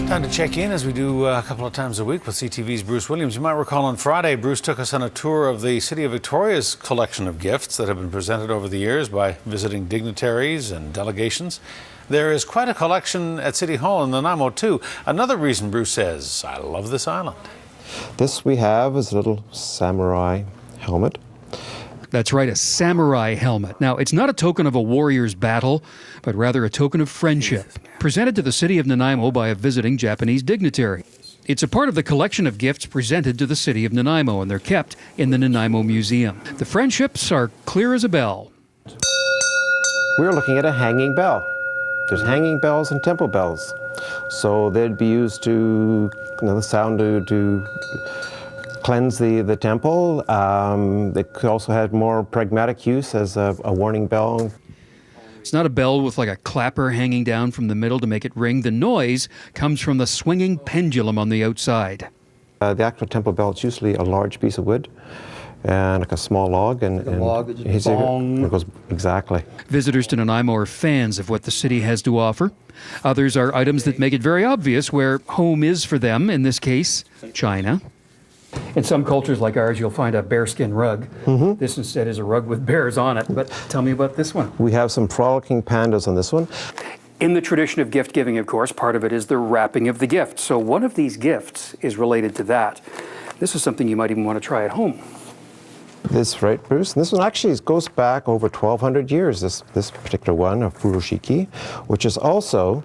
Time to check in as we do a couple of times a week with CTV's Bruce Williams. You might recall on Friday, Bruce took us on a tour of the City of Victoria's collection of gifts that have been presented over the years by visiting dignitaries and delegations. There is quite a collection at City Hall in Nanaimo too. Another reason Bruce says, I love this island. This we have is a little samurai helmet. That's right, a samurai helmet. Now, it's not a token of a warrior's battle, but rather a token of friendship, presented to the City of Nanaimo by a visiting Japanese dignitary. It's a part of the collection of gifts presented to the City of Nanaimo, and they're kept in the Nanaimo Museum. The friendships are clear as a bell. We're looking at a hanging bell. There's hanging bells and temple bells. So they'd be used to, the sound to cleanse the temple. They could also have more pragmatic use as a warning bell. It's not a bell with like a clapper hanging down from the middle to make it ring. The noise comes from the swinging pendulum on the outside. The actual temple bell is usually a large piece of wood and like a small log. And log that just bong. It goes, exactly. Visitors to Nanaimo are fans of what the city has to offer. Others are items that make it very obvious where home is for them, in this case, China. In some cultures like ours, you'll find a bearskin rug. This instead is a rug with bears on it. But tell me about this one. We have some frolicking pandas on this one. In the tradition of gift giving, of course, part of it is the wrapping of the gift. So one of these gifts is related to that. This is something you might even want to try at home. This, right, Bruce? And this one actually goes back over 1,200 years, this particular one, a furoshiki, which is also,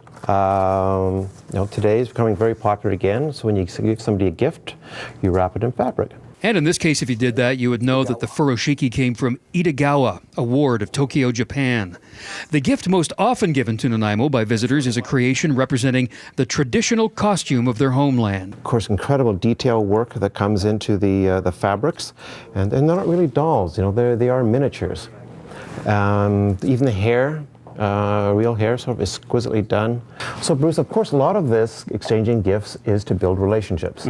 today is becoming very popular again. So when you give somebody a gift, you wrap it in fabric. And in this case, if you did that, you would know that the furoshiki came from Itagawa, a ward of Tokyo, Japan. The gift most often given to Nanaimo by visitors is a creation representing the traditional costume of their homeland. Of course, incredible detail work that comes into the fabrics, and they're not really dolls. They are miniatures. Even the hair. Real hair, sort of exquisitely done. So Bruce, of course, a lot of this exchanging gifts is to build relationships.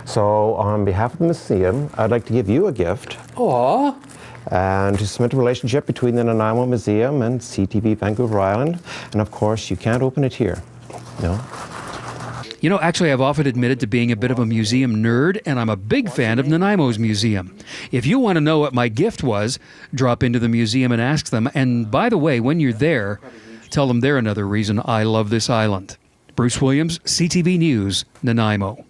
So on behalf of the museum, I'd like to give you a gift. Aww. And to cement a relationship between the Nanaimo Museum and CTV Vancouver Island. And of course, you can't open it here. Actually, I've often admitted to being a bit of a museum nerd, and I'm a big fan of Nanaimo's museum. If you want to know what my gift was, drop into the museum and ask them. And by the way, when you're there, tell them they're another reason I love this island. Bruce Williams, CTV News, Nanaimo.